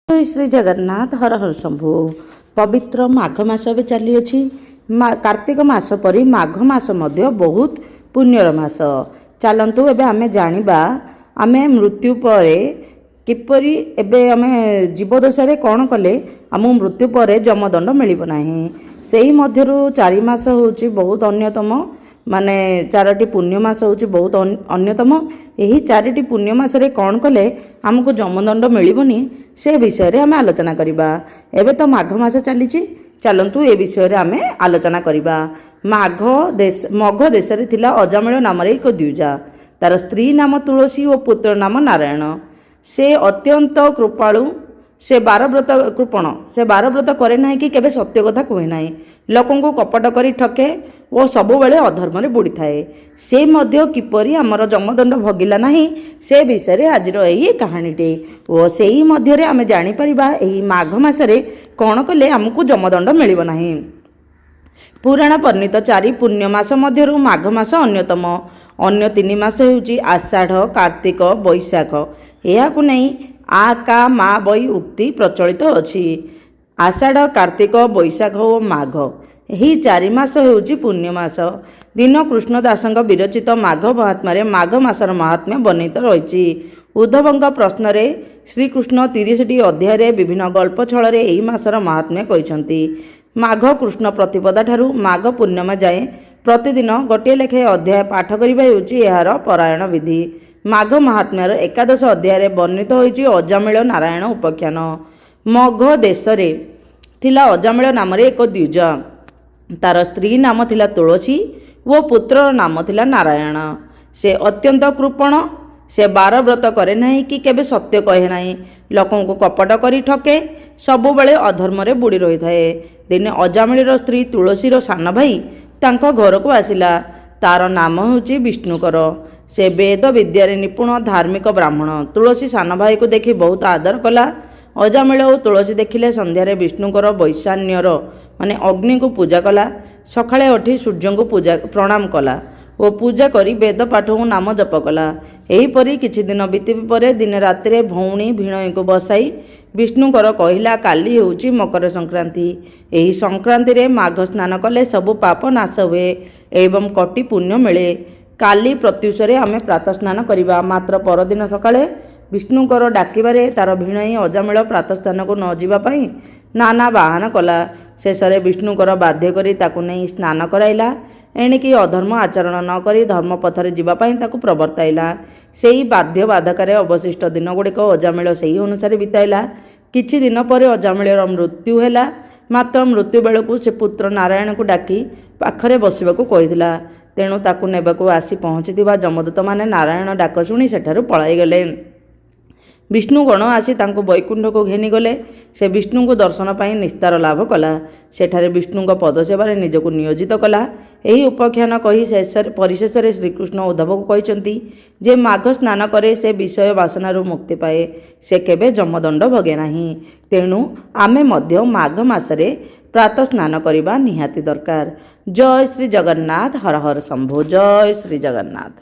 जय श्री जगन्नाथ हर हर शंभु। पवित्र माघ मास भी चली अच्छी। कार्तिक मास परी माघ मास मध्य बहुत पुण्यर मास। चलतु एबे आमे जानिबा आमे मृत्यु पर किपरि एबे आमे जीवदशा कौन कले आम मृत्यु पर जमदंड मिलिब नाही। सेही मध्यरु 4 मास होची बहुत अन्यतम, माने 4टी पुण्यमास होची बहुत अन्यतम। यही 4टी पुण्यमास रे कौन कले आमको जमदंड मिलिबनी से विषय रे आमे आलोचना करिबा। एबे तो माघ मास चली, चलतु ए विषय रे आमे आलोचना करिबा। मघ देश रे थिला अजामिल नाम रे एक द्विजा। तार स्त्री नाम तुलसी और पुत्र नाम नारायण। से अत्यंत कृपालु, से 12 व्रत कृपण, से 12 व्रत करे ना कि केबे सत्य कथा कहे ना, लोकों को कपट करी ठके और सबु बेले अधर्म रे बुड़ी थाए। से मध्य किपरि हमर जमदंड भगिला नाही से विषय रे आज एही कहानीटे। और सेही मध्य रे आमे जानि परिबा एही माघ मास रे कोन कले हमकु जमदंड मिलिब नाही। पुराण पर्णित 4 पुण्यमास मध्यरु माघ मास अन्यतम। अन्य 3 मास हेउची आषाढ़, कार्तिक, बैशाख। एहाकु नै आ का मा बई उक्ति प्रचलित अछि। आषाढ़, कार्तिक, बैशाख और माघ यही 4 मास हेउची पुण्यमास। दीन कृष्णदासଙ୍କ विरचित माघ महात्म्य माघ मासर महात्म्य वर्णित रही। उद्धवଙ୍କ प्रश्न रे श्रीकृष्ण 30टी अध्याय रे विभिन्न गल्प छल रे एही मासर महात्म्य कहिसंती। माघ कृष्ण प्रतिपदा ठारू माघ पूर्णिमा जाए प्रतिदिन गोटे लेखे अध्याय पाठ करिबा हेउची एहार परायण विधि। माघ महात्म्यर 11 अध्याय रे वर्णित होईची अजामिल नारायण उपाख्यान। मघ देश रे थिला अजामिल नाम रे एक द्विजा। तार स्त्री नाम थिला तुलसी वो पुत्र नाम थिला नारायण। से अत्यंत कृपण, से 12 व्रत करे नहीं कि केबे सत्य कहे नहीं, लोकों को कपट करी ठके, सबु बेले अधर्म रे बुड़ी रही थाए। दिने अजामिल स्त्री तुलसीर सान भाई तांको घर को आसिला। तार नाम होची विष्णुकर। से वेद विद्या रे निपुण धार्मिक ब्राह्मण। तुलसी सान भाई को देखि बहुत आदर कला। अजामिल और तुलसी देखिले संध्यारे विष्णुकर वैशान्यर माने अग्नि को पूजा कला। सकाळे उठी सूर्य को पूजा प्रणाम कला और पूजा करी वेद पाठ और नाम जप कला। एहीपरि किछि दिन बीती परे दिने रातिरे भौणी भिणई को बसाई विष्णुकर कहिला काली होउची मकर संक्रांति। एही संक्रांति रे माघ स्नान कले सबु पाप नाश हुए एवं कोटि पुण्य मिले। काली प्रत्युषरे आमे प्रातः स्नान करिबा। मात्र परदिन सकाळे विष्णुकर डाकिबारे तार भिणई अजामिल प्रातः स्नान को न जीवा पई नाना बाहन कला। शेषरे विष्णुकर बाध्य करी ताकु नहीं स्नान कराइला। एणिकी अधर्म आचरण न करी धर्म पथरे जीवा पई ताकु प्रवर्ताइला। सेही बाध्य बाधकारे अवशिष्ट दिन गुड़िक अजामिल सेही अनुसार बिताइला। किछि दिन परे अजामिलर मृत्यु हैला। मात्र मृत्यु बेलकु से पुत्र नारायण को डाकी पाखरे बसिबाकु कहिथिला। तेणु ताकु नेबाकु आसी पहुँचीथिबा जमदूत माने नारायण डाक शुणी सेठारु पळाई गले। विष्णुगण आसी तांको वैकुंठ को घेनी गले। से विष्णु को दर्शन पाई निस्तार लाभ कला। सेठारे विष्णु को पद सेवारे निजको नियोजित कला। एही उपाख्यान कही परिशेष रे श्रीकृष्ण उद्धव को कहिसंती जे माघ स्नान करे से विषय वासनारू मुक्ति पाए, से केबे जमदंड भगे नाही। तेणु आमे मध्य माघ मासरे प्रातः स्नान करिबा निहाती दरकार। जय श्री जगन्नाथ हर हर शंभु। जय श्री जगन्नाथ।